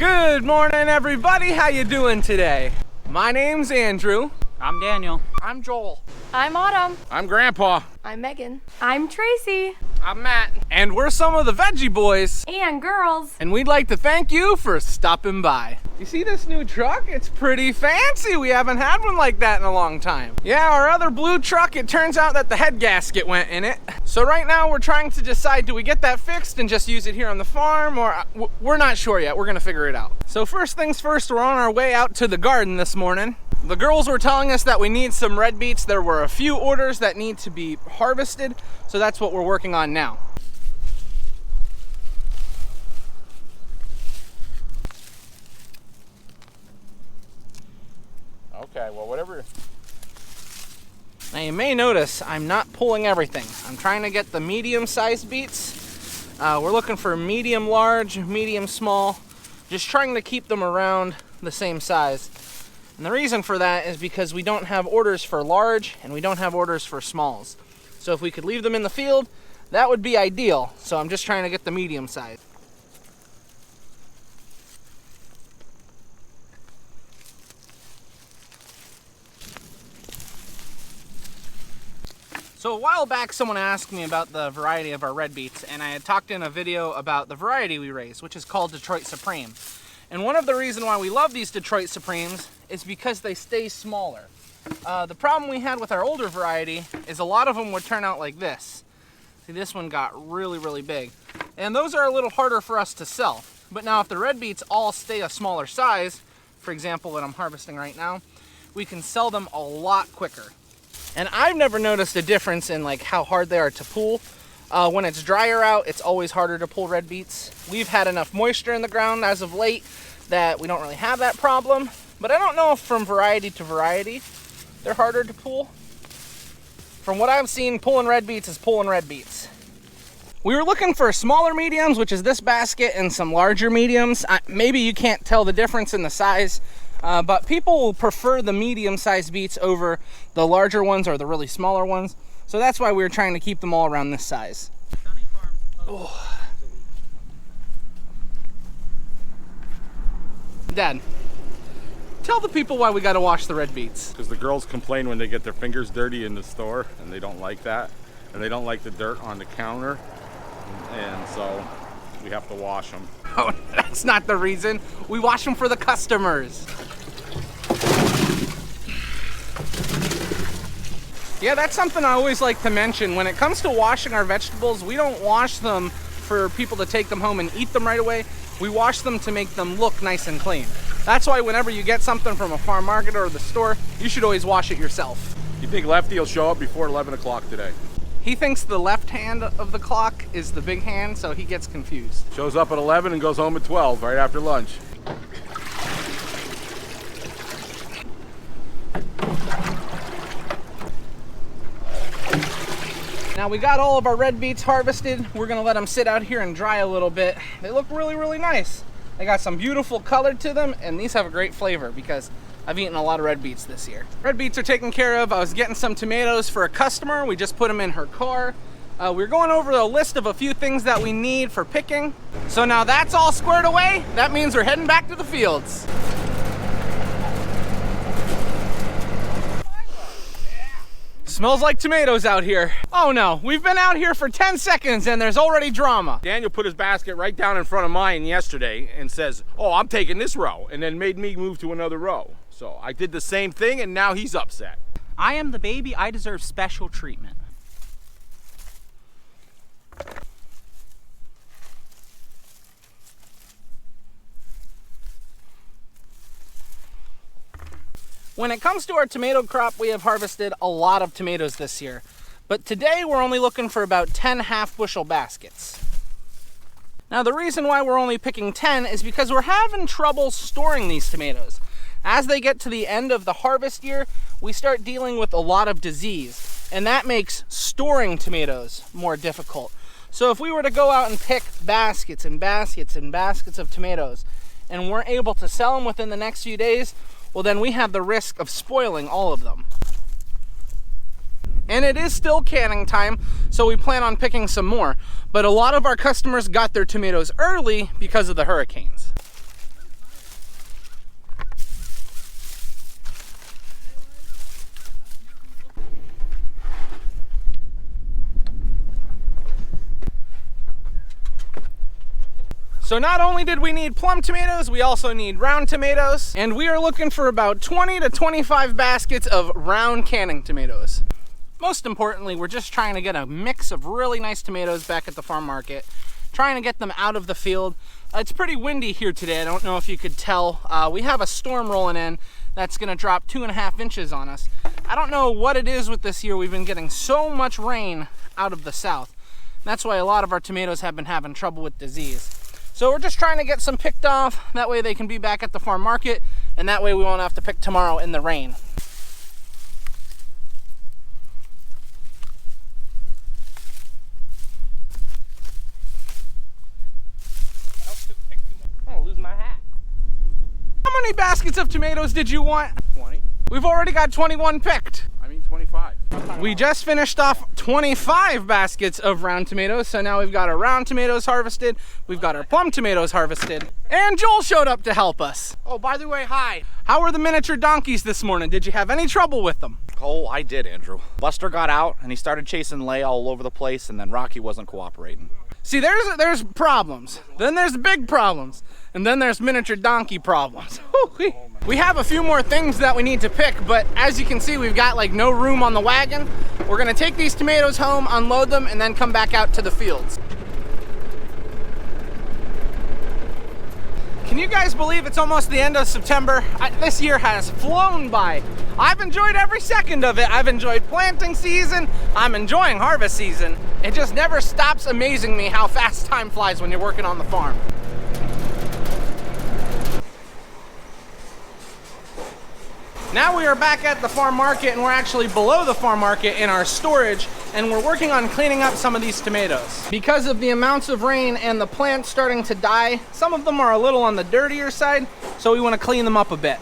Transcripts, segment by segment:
Good morning, everybody. How you doing today? My name's Andrew. I'm Daniel. I'm Joel. I'm Autumn. I'm Grandpa. I'm Megan. I'm Tracy. I'm Matt. And we're some of the Veggie boys. And girls. And we'd like to thank you for stopping by. You see this new truck? It's pretty fancy. We haven't had one like that in a long time. Yeah, our other blue truck, it turns out that the head gasket went in it. So right now we're trying to decide, do we get that fixed and just use it here on the farm, or we're not sure yet. We're gonna figure it out. So first things first, we're on our way out to the garden this morning. The girls were telling us that we need some red beets. There were a few orders that need to be harvested, so that's what we're working on now. Okay, well, whatever. Now you may notice I'm not pulling everything. I'm trying to get the medium-sized beets. We're looking for medium large, medium small, just trying to keep them around the same size. And the reason for that is because we don't have orders for large and we don't have orders for smalls. So if we could leave them in the field, that would be ideal. So I'm just trying to get the medium size. So a while back, someone asked me about the variety of our red beets, and I had talked in a video about the variety we raise, which is called Detroit Supreme. And one of the reasons why we love these Detroit Supremes is because they stay smaller. The problem we had with our older variety is a lot of them would turn out like this. See, this one got really, really big. And those are a little harder for us to sell. But now if the red beets all stay a smaller size, for example, what I'm harvesting right now, we can sell them a lot quicker. And I've never noticed a difference in like how hard they are to pull. When it's drier out, it's always harder to pull red beets. We've had enough moisture in the ground as of late that we don't really have that problem. But I don't know if from variety to variety, they're harder to pull. From what I've seen, pulling red beets is pulling red beets. We were looking for smaller mediums, which is this basket, and some larger mediums. Maybe you can't tell the difference in the size, but people will prefer the medium-sized beets over the larger ones or the really smaller ones. So that's why we were trying to keep them all around this size. Oh. Dad, tell the people why we got to wash the red beets. Because the girls complain when they get their fingers dirty in the store, and they don't like that. And they don't like the dirt on the counter. And so we have to wash them. Oh, that's not the reason. We wash them for the customers. Yeah, that's something I always like to mention. When it comes to washing our vegetables, we don't wash them for people to take them home and eat them right away. We wash them to make them look nice and clean. That's why whenever you get something from a farm market or the store, you should always wash it yourself. You think Lefty will show up before 11 o'clock today? He thinks the left hand of the clock is the big hand, so he gets confused. Shows up at 11 and goes home at 12, right after lunch. Now we got all of our red beets harvested. We're gonna let them sit out here and dry a little bit. They look really, really nice. They got some beautiful color to them, and these have a great flavor because I've eaten a lot of red beets this year. Red beets are taken care of. I was getting some tomatoes for a customer. We just put them in her car. We're going over a list of a few things that we need for picking. So now that's all squared away. That means we're heading back to the fields. Smells like tomatoes out here. Oh no, we've been out here for 10 seconds and there's already drama. Daniel put his basket right down in front of mine yesterday and says, oh, I'm taking this row, and then made me move to another row. So I did the same thing and now he's upset. I am the baby. I deserve special treatment. When it comes to our tomato crop, we have harvested a lot of tomatoes this year. But today we're only looking for about 10 half-bushel baskets. Now the reason why we're only picking 10 is because we're having trouble storing these tomatoes. As they get to the end of the harvest year, we start dealing with a lot of disease, and that makes storing tomatoes more difficult. So if we were to go out and pick baskets and baskets and baskets of tomatoes, and weren't able to sell them within the next few days, well then we have the risk of spoiling all of them. And it is still canning time, so we plan on picking some more. But a lot of our customers got their tomatoes early because of the hurricanes. So not only did we need plum tomatoes, we also need round tomatoes, and we are looking for about 20 to 25 baskets of round canning tomatoes. Most importantly, we're just trying to get a mix of really nice tomatoes back at the farm market, trying to get them out of the field. It's pretty windy here today. I don't know if you could tell. We have a storm rolling in that's gonna drop 2.5 inches on us. I don't know what it is with this year. We've been getting so much rain out of the south. That's why a lot of our tomatoes have been having trouble with disease. So we're just trying to get some picked off. That way they can be back at the farm market, and that way we won't have to pick tomorrow in the rain. I'm gonna lose my hat. How many baskets of tomatoes did you want? 20. We've already got 21 picked. I mean 25. We just finished off 25 baskets of round tomatoes, so now we've got our round tomatoes harvested, we've got our plum tomatoes harvested, and Joel showed up to help us. Oh, by the way, hi. How were the miniature donkeys this morning? Did you have any trouble with them? Oh, I did, Andrew. Buster got out and he started chasing Lay all over the place, and then Rocky wasn't cooperating. See, there's problems, then there's big problems, and then there's miniature donkey problems. We have a few more things that we need to pick, but as you can see, we've got like no room on the wagon. We're gonna take these tomatoes home, unload them, and then come back out to the fields. Can you guys believe it's almost the end of September? This year has flown by. I've enjoyed every second of it. I've enjoyed planting season. I'm enjoying harvest season. It just never stops amazing me how fast time flies when you're working on the farm. Now we are back at the farm market, and we're actually below the farm market in our storage, and we're working on cleaning up some of these tomatoes. Because of the amounts of rain and the plants starting to die, some of them are a little on the dirtier side, so we want to clean them up a bit.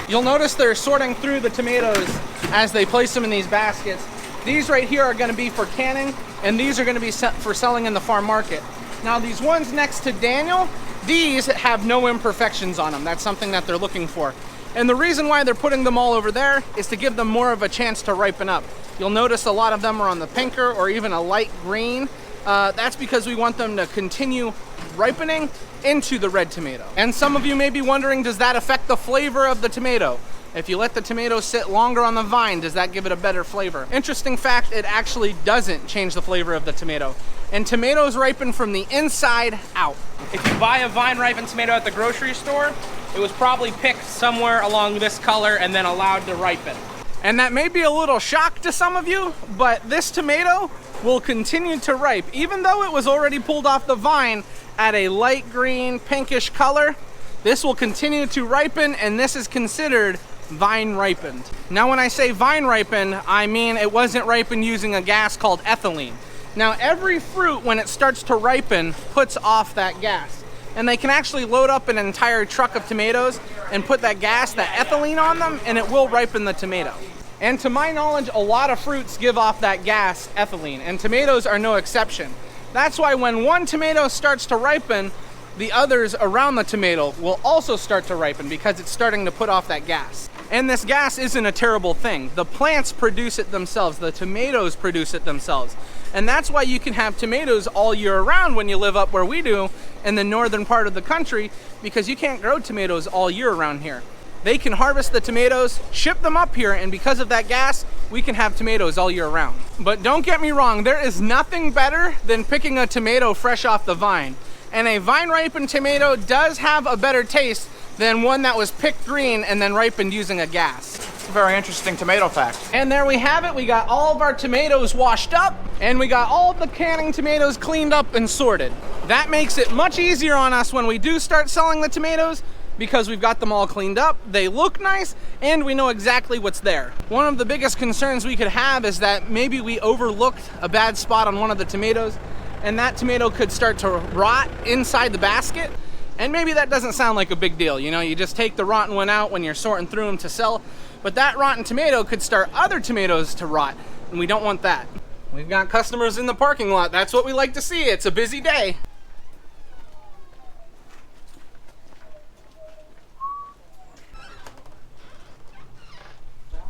You'll notice they're sorting through the tomatoes as they place them in these baskets. These right here are going to be for canning, and these are going to be set for selling in the farm market. Now these ones next to Daniel, these have no imperfections on them. That's something that they're looking for. And the reason why they're putting them all over there is to give them more of a chance to ripen up. You'll notice a lot of them are on the pinker or even a light green. That's because we want them to continue ripening into the red tomato. And some of you may be wondering, does that affect the flavor of the tomato? If you let the tomato sit longer on the vine, does that give it a better flavor? Interesting fact, it actually doesn't change the flavor of the tomato. And tomatoes ripen from the inside out. If you buy a vine-ripened tomato at the grocery store, it was probably picked somewhere along this color and then allowed to ripen. And that may be a little shock to some of you, but this tomato will continue to ripe. Even though it was already pulled off the vine at a light green, pinkish color, this will continue to ripen, and this is considered vine ripened. Now when I say vine ripened, I mean it wasn't ripened using a gas called ethylene. Now every fruit, when it starts to ripen, puts off that gas. And they can actually load up an entire truck of tomatoes and put that gas, that ethylene on them, and it will ripen the tomato. And to my knowledge, a lot of fruits give off that gas, ethylene, and tomatoes are no exception. That's why when one tomato starts to ripen, the others around the tomato will also start to ripen because it's starting to put off that gas. And this gas isn't a terrible thing. The plants produce it themselves. The tomatoes produce it themselves. And that's why you can have tomatoes all year round when you live up where we do in the northern part of the country, because you can't grow tomatoes all year around here. They can harvest the tomatoes, ship them up here, and because of that gas, we can have tomatoes all year round. But don't get me wrong, there is nothing better than picking a tomato fresh off the vine. And a vine-ripened tomato does have a better taste than one that was picked green and then ripened using a gas. It's a very interesting tomato fact. And there we have it. We got all of our tomatoes washed up, and we got all of the canning tomatoes cleaned up and sorted. That makes it much easier on us when we do start selling the tomatoes, because we've got them all cleaned up, they look nice, and we know exactly what's there. One of the biggest concerns we could have is that maybe we overlooked a bad spot on one of the tomatoes, and that tomato could start to rot inside the basket. And maybe that doesn't sound like a big deal, you know, you just take the rotten one out when you're sorting through them to sell, but that rotten tomato could start other tomatoes to rot, and we don't want that. We've got customers in the parking lot. That's what we like to see. It's a busy day.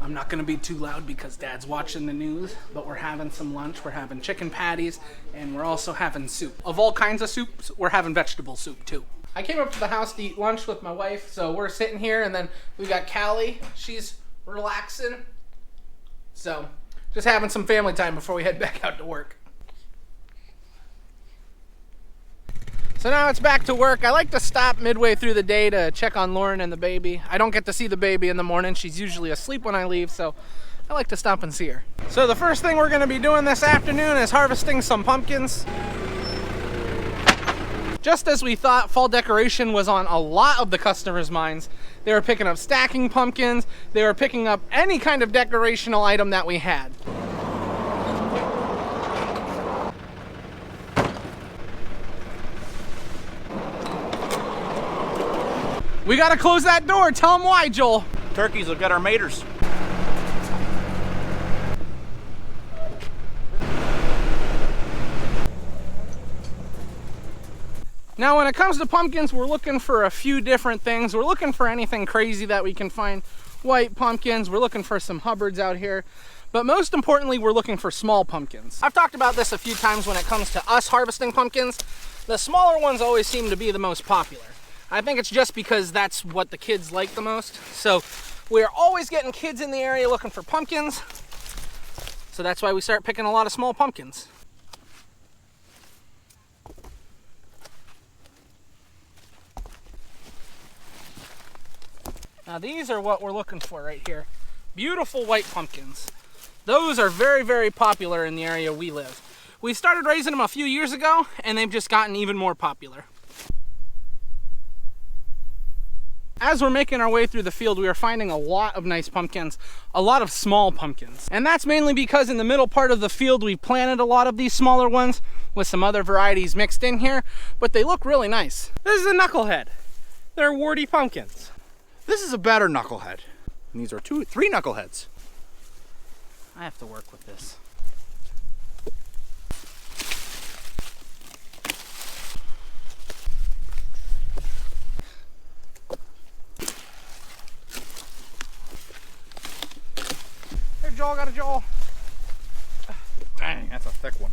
I'm not gonna be too loud because Dad's watching the news, but we're having some lunch. We're having chicken patties, and we're also having soup. Of all kinds of soups, we're having vegetable soup too. I came up to the house to eat lunch with my wife, so we're sitting here, and then we got Callie. She's relaxing. So, just having some family time before we head back out to work. So now it's back to work. I like to stop midway through the day to check on Lauren and the baby. I don't get to see the baby in the morning. She's usually asleep when I leave, so I like to stop and see her. So the first thing we're gonna be doing this afternoon is harvesting some pumpkins. Just as we thought, fall decoration was on a lot of the customers' minds. They were picking up stacking pumpkins. They were picking up any kind of decorational item that we had. We gotta close that door. Tell them why, Joel. Turkeys will get our maters. Now, when it comes to pumpkins, we're looking for a few different things. We're looking for anything crazy that we can find. White pumpkins, we're looking for some Hubbards out here. But most importantly, we're looking for small pumpkins. I've talked about this a few times when it comes to us harvesting pumpkins. The smaller ones always seem to be the most popular. I think it's just because that's what the kids like the most. So we're always getting kids in the area looking for pumpkins. So that's why we start picking a lot of small pumpkins. Now these are what we're looking for right here. Beautiful white pumpkins. Those are very, very popular in the area we live. We started raising them a few years ago, and they've just gotten even more popular. As we're making our way through the field, we are finding a lot of nice pumpkins, a lot of small pumpkins. And that's mainly because in the middle part of the field, we planted a lot of these smaller ones with some other varieties mixed in here, but they look really nice. This is a knucklehead. They're warty pumpkins. This is a better knucklehead. And these are three knuckleheads. I have to work with this. Here, Joel, got a Joel. Dang, that's a thick one.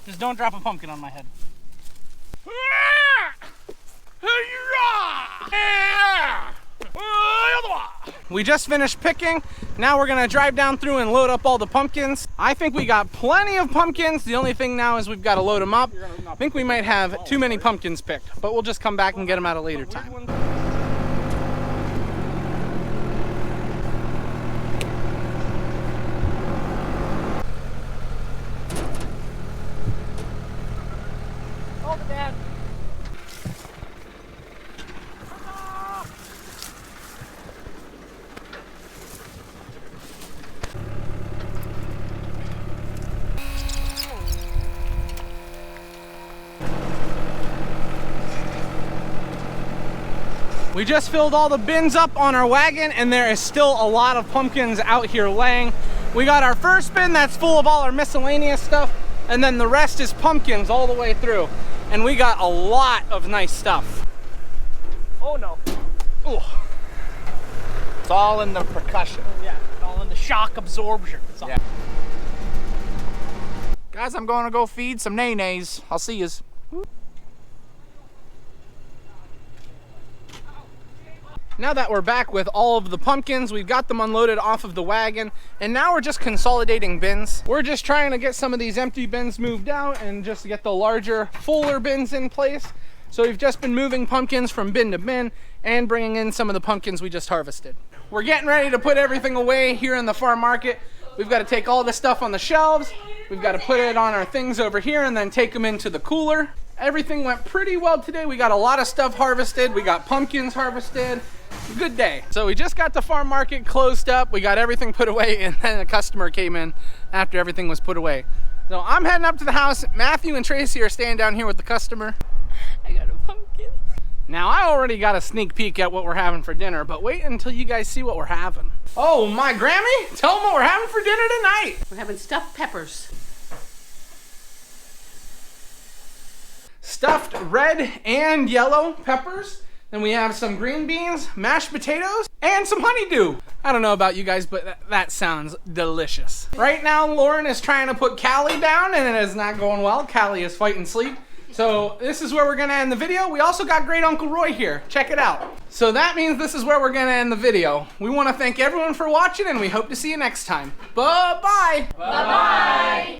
Just don't drop a pumpkin on my head. We just finished picking. Now we're gonna drive down through and load up all the pumpkins. I think we got plenty of pumpkins. The only thing now is we've got to load them up. I think we might have too many pumpkins picked, but we'll just come back and get them at a later time. We just filled all the bins up on our wagon, and there is still a lot of pumpkins out here laying. We got our first bin that's full of all our miscellaneous stuff, and then the rest is pumpkins all the way through. And we got a lot of nice stuff. Oh no. Ooh. It's all in the percussion. Yeah, all in the shock absorption. Yeah. Guys, I'm going to go feed some nays. I'll see yous. Now that we're back with all of the pumpkins, we've got them unloaded off of the wagon, and now we're just consolidating bins. We're just trying to get some of these empty bins moved out and just get the larger, fuller bins in place. So we've just been moving pumpkins from bin to bin and bringing in some of the pumpkins we just harvested. We're getting ready to put everything away here in the farm market. We've got to take all the stuff on the shelves. We've got to put it on our things over here and then take them into the cooler. Everything went pretty well today. We got a lot of stuff harvested. We got pumpkins harvested. Good day. So we just got the farm market closed up. We got everything put away, and then a customer came in after everything was put away. So I'm heading up to the house. Matthew and Tracy are staying down here with the customer. I got a pumpkin. Now, I already got a sneak peek at what we're having for dinner, but wait until you guys see what we're having. Oh, my Grammy, tell them what we're having for dinner tonight. We're having stuffed peppers. Stuffed red and yellow peppers. Then we have some green beans, mashed potatoes, and some honeydew. I don't know about you guys, but that sounds delicious. Right now, Lauren is trying to put Callie down, and it is not going well. Callie is fighting sleep. So this is where we're gonna end the video. We also got Great Uncle Roy here. Check it out. So that means this is where we're gonna end the video. We wanna thank everyone for watching, and we hope to see you next time. Bye-bye. Bye-bye.